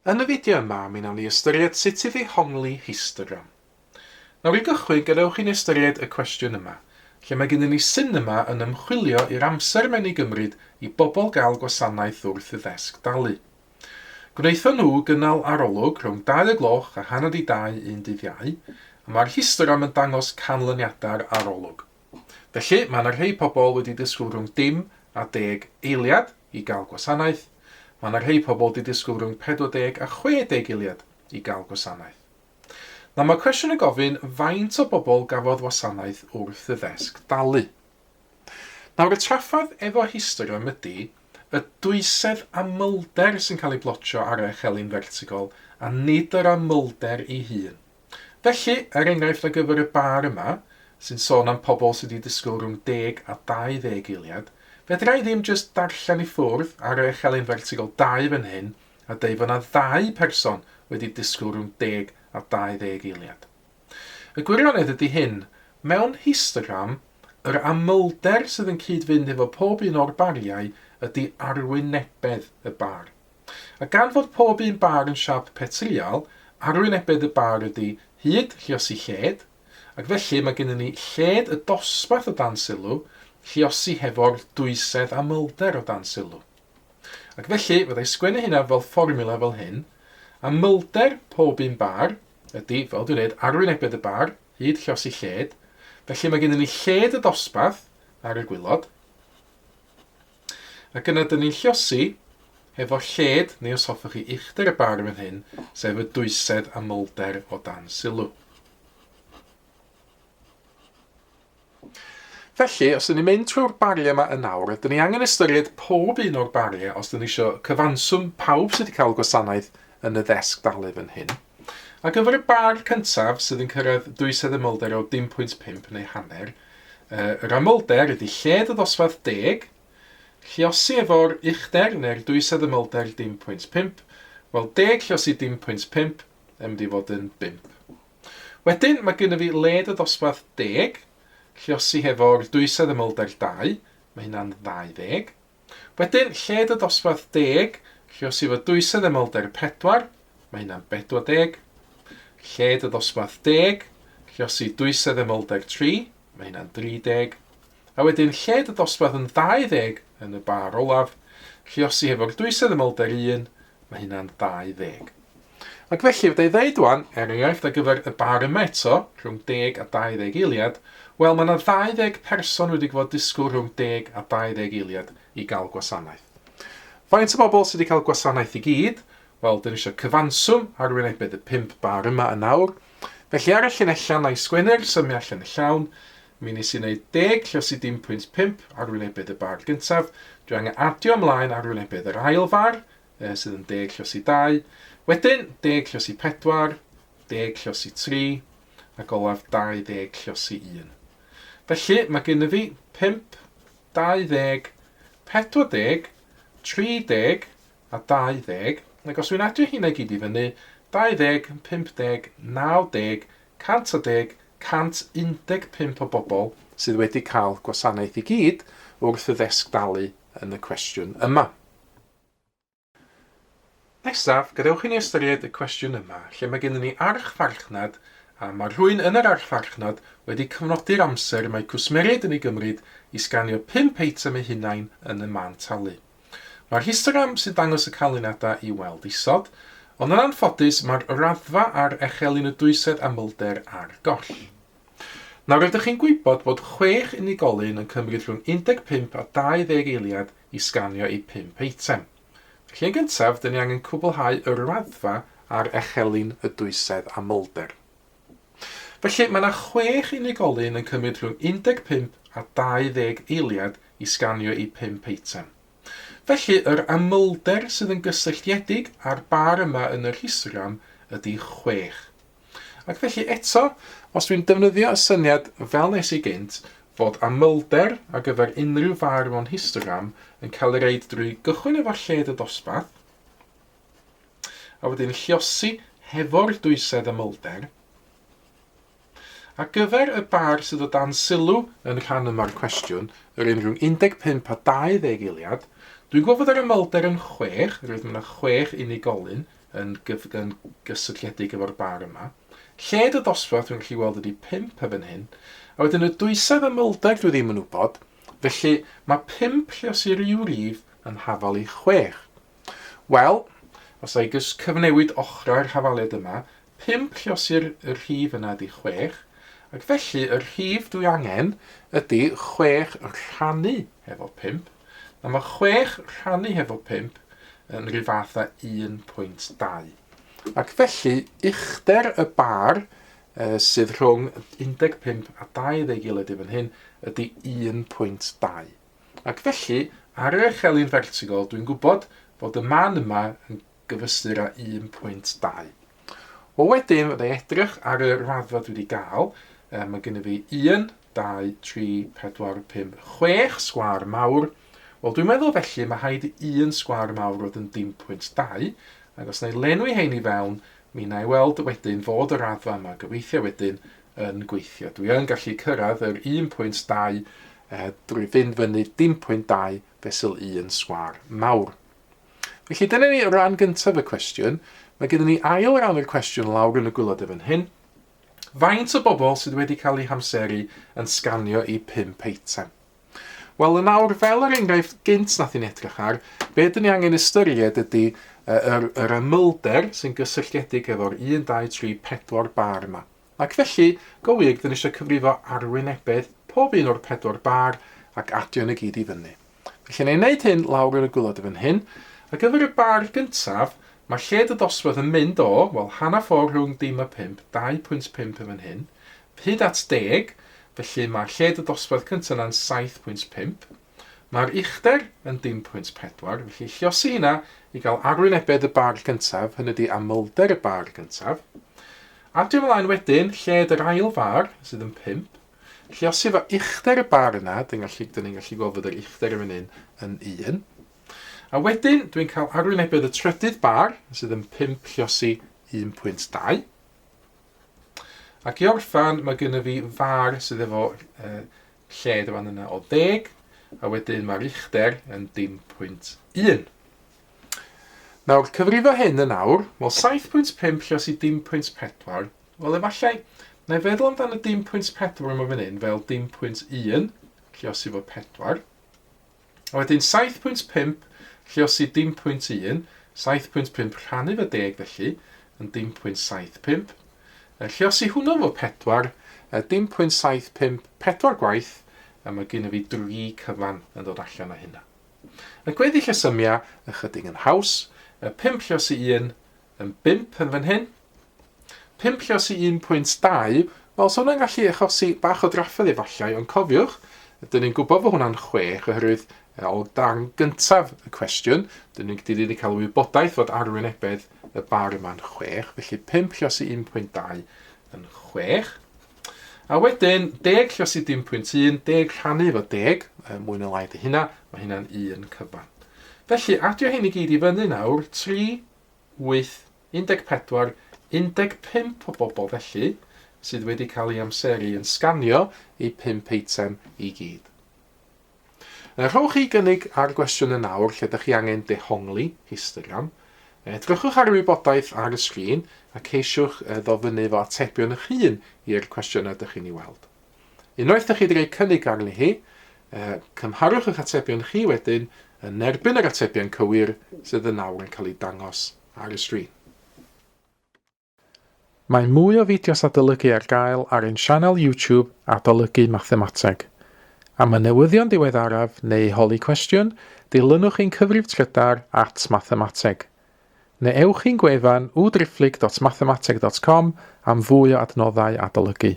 Yn y fideo yma, mi wnawn ni ystyried sut i ddehongli histogram. Nawr i gychwyn, gadewch chi'n ystyried y cwestiwn yma, lle mae gennym ni sinema yn ymchwilio i'r amser mae'n ei gymryd i bobl gael gwasanaeth wrth y ddesg dalu. Gwnaethon nhw gynnal arolwg rhwng 2:00 a 2:30 un dydd Iau, a mae'r histogram yn dangos canlyniadau'r arolwg. Felly, mae yna rhai pobl wedi disgwyl rhwng 0 a 10 eiliad i gael gwasanaeth. Mae yna rhai pobl wedi disgwyl rhwng 40 a 60 eiliad i gael gwasanaeth. Na mae cwestiwn yn gofyn faint o bobl gafodd wasanaeth wrth y ddesg dalu. Nawr y trafferth efo histogram ydy y dwysedd amlder sy'n cael ei blotio ar y chelyn vertigol a nid yr amlder ei hun. Felly, enghraifft ar gyfer y bar yma, sy'n sôn am pobl sydd wedi disgwyl rhwng 10 a 20 eiliad, fedra i ddim jyst darllen i ffwrdd ar y chelyn vertigol 2 fan hyn a dweud bod yna 2 person wedi disgwyl rhwng 10 a 20 eiliad. Y gwirionedd ydy hyn, mewn histogram, yr amlder sydd yn cyd-fynd efo pob un o'r bariau ydy arwynebedd y bar. A gan fod pob un bar yn siap petriol, arwynebedd y bar ydy hyd lluosi lled, ac felly mae gennym ni lled y dosbarth o dan sylw, lluosi hefo'r dwysedd amlder o dan sylw. Ac felly, fyddai sgwennu hynna fel fformula fel hyn, amlder pob un bar ydy, fel dwi'n dweud, arwynebedd y bar, hyd lluosi lled, felly mae gennym ni lled y dosbarth ar y gwylod, ac yna dyn ni'n lluosi efo lled, neu os hoffwch chi uchder y bar fan hyn, sef y dwysedd amlder o dan sylw. Felly, os ydyn ni'n mynd trwy'r bariau yma yn awr, ydyn ni angen ystyried pob un o'r bariau os ydyn ni eisiau cyfanswm pawb sydd wedi cael gwasanaeth yn y ddesg dalu fan hyn. A gyfer y bar cyntaf sydd yn cyrraedd dwysedd amlder o 0.5 neu hanner, yr amlder ydy lled y ddosbarth 10, lluosi efo'r uchder neu'r dwysedd amlder 0.5, wel 10 lluosi 0.5 yn mynd i fod yn 5. Wedyn mae gennym fi led y dosbarth 10, lluosi hefo'r dwysedd amlder 2, mae hynna'n 20. Wedyn lled y dosbarth 10, lluosi efo dwysedd amlder 4, mae hynna'n 40. Lled y dosbarth 10, lluosi dwysedd amlder 3, mae hynna'n 30. A wedyn lled y dosbarth yn 20 yn y bar olaf, lluosi hefo'r dwysedd amlder 1, mae hynna'n 20. Ac felly, fydda i ddeud wan, enghraifft ar gyfer y bar yma eto, rhwng 10 a 20 eiliad, wel, mae yna 20 person wedi gwybod disgwyl rhwng 10 a 20 eiliad i gael gwasanaeth. Faint o bobl sydd wedi cael gwasanaeth i gyd? Wel, dyn ni eisiau cyfanswm arwynebedd y 5 bar yma yn awr. Felly ar y llinellau na i sgwennu'r symiau allan y llawn, mi nes i wneud 10 lluosi 0.5 arwynebedd y bar gyntaf. Dwi angen adio ymlaen arwynebedd yr ail bar, sydd yn 10 lluosi 2. Wedyn 10 lluosi 4, 10 lluosi 3, ac olaf 20 lluosi 1. Felly mae gennym fi 5, 20, 40, 30 a 20. Ac os wy'n adio hynna gyd i fyny, 20, 50, 90, 110, 115 o bobl sydd wedi cael gwasanaeth i gyd wrth y ddesg dalu yn y cwestiwn yma. Nesaf, gadewch i ni ystyried y cwestiwn yma, lle mae gennym ni archfarchnad a mae rhywun yn yr archfarchnad wedi cyfnodi'r amser mae cwsmeriaid yn ei gymryd i sganio 5 eitem eu hunain yn y man talu. Mae'r histogram sy'n dangos y canlyniadau i weld isod, ond yn anffodus mae'r raddfa ar echelin y dwysedd amlder ar goll. Nawr ydych chi'n gwybod bod 6 unigolyn yn cymryd rhwng 15 a 20 eiliad i sganio i 5 eitem. Felly yn gyntaf, dyn ni angen cwblhau y raddfa ar echelin y dwysedd amlder. Felly mae yna 6 unigolyn yn cymryd rhwng 15 a 20 eiliad i sganio i 5 eitem. Felly, yr amlder sydd yn gysylltiedig â'r bar yma yn yr histogram ydy 6. Ac felly eto, os dwi'n defnyddio y syniad fel nes i gynt, fod amlder ar gyfer unrhyw far mewn histogram yn cael ei reid drwy gychwyn efo lled y dosbarth, a wedyn lluosi hefo'r dwysedd amlder. Ar gyfer y bar sydd o dan sylw yn rhan yma'r cwestiwn, yr un rhwng 15 a 20 eiliad, dwi'n gwybod yr amlder yn 6, roedd yna 6 unigolyn, yn gysylltiedig efo'r bar yma. Lled y dosbarth dwi'n gallu weld ydy 5 efo'n hyn. A wedyn y dwysedd ymylder dwi ddim yn wybod, felly mae 5 lluosir i'w rif yn hafal i 6. Wel, os ei cyfnewid ochrau'r hafaliad yma, 5 lluosir y rhif yna ydy 6, ac felly y rhif dwi angen ydy 6 rhannu efo 5. A mae 6 rhannu efo 5 yn rhyw fath a 1.2. Ac felly, uchder y bar sydd rhwng 15 a 20 gilydd efo'n hyn ydy 1.2. Ac felly, ar yr echelin vertigol, dwi'n gwybod bod y man yma yn gyfystyr â 1.2. O wedyn, fydda i edrych ar y raddfa dwi wedi gael. Mae gen i fi 1, 2, 3, 4, 5, 6 sgwar mawr. Wel, dwi'n meddwl felly mae haid 1 sgwar mawr oedd yn 0.2, ac os na i lenwi hein i fewn, mi na i weld wedyn fod y raddfa yma gobeithio wedyn yn gweithio. Dwi yn gallu cyrraedd yr 1.2 drwy fynd fyny 0.2 fesul 1 sgwar mawr. Felly dyna ni ran gyntaf y cwestiwn. Mae gen ni ail ran o'r cwestiwn lawr yn y gwylod efo'n hyn. Faint o bobl sydd wedi cael eu hamseru yn sganio i 5 eitem? Wel, yn awr fel yr enghraifft gynt nath i'n edrych ar, be dyn ni angen ystyried ydy yr ymylder sy'n gysylltiedig efo'r 1, 2, 3, 4 bar yma. Ac felly, go wir, dyn ni eisiau cyfrifo arwynebedd pob un o'r 4 bar ac adio yn y gyd i fyny. Felly, na i wneud hyn lawr yn y gwylod efo'n hyn. A gyfer y bar gyntaf, mae lled y dosbarth yn mynd o, wel, hanner ffordd rhwng 0 a 5, 2.5 efo'n hyn, hyd at 10, felly mae lled y dosbarth cyntaf yna'n 7.5. Mae'r uchder yn 0.4, felly lliosi hynna i gael arwynebedd y bar gyntaf, hynny ydy amylder y bar gyntaf. Adio ymlaen wedyn, lled yr ail far, sydd yn 5. Lliosi fo uchder y bar yna, dyn ni'n gallu gweld fod yr uchder yn yn 1. A wedyn, dwi'n cael arwynebedd y trydydd bar, sydd yn 5 lliosi 1.2. Ac i orffan, mae gen i fi far sydd efo lled o fan yna o 10, a wedyn mae'r uchder yn 0.1. Nawr, cyfrifo hyn yn awr, wel 7.5 lliosi 0.4, wel efallai, na i feddwl amdano 0.4 yma fan hyn fel 0.1 lliosi fo 4. A wedyn 7.5 lliosi 0.1, 7.5 rhannu fo 10 felly, yn 0.75. Lliosi hwnnw fo 4, 0.75 4 gwaith, a mae gen i fi 3 cyfan yn dod allan o hynna. Y gweddill y symia ychydig yn haws, 5 lliosi 1 yn 5 yn fan hyn, 5 lliosi 1.2, wel, so hwnna'n gallu achosi bach o drafferth efallai, ond cofiwch, dyn ni'n gwybod fod hwnna'n 6 oherwydd o darn gyntaf y cwestiwn, dyn ni'n wedi cael wybodaeth fod arwynebedd y bar yma'n 6, felly 5 lliosi 1.2 yn 6. A wedyn, 10 lliosi 0.1, 10 rhannu efo 10, mwy na lai dy hynna, mae hynna'n 1 cyfan. Felly, adio hyn i gyd i fyny nawr, 3, 8, 14, 15 o bobl felly, sydd wedi cael ei amseru yn sganio i 5 eitem i gyd. Rhowch chi gynnig ar gwestiwn yn awr lle ydych chi angen dehongli histogram. Edrychwch ar y wybodaeth ar y sgrin a ceisiwch ddofynu fo atebion eich hun i'r cwestiynau ydych chi'n ei weld. Unwaith ydych chi wedi gwneud cynnig arni hi, cymharwch eich atebion chi wedyn yn erbyn yr atebion cywir sydd yn awr yn cael ei dangos ar y sgrin. Mae mwy o fideos adolygu ar gael ar ein sianel YouTube Adolygu Mathemateg. Am y newyddion diweddaraf neu holi cwestiwn, dilynwch ein cyfrif trydar @mathemateg. Neu ewch i'n gwefan www.mathemateg.com am fwy o adnoddau adolygu.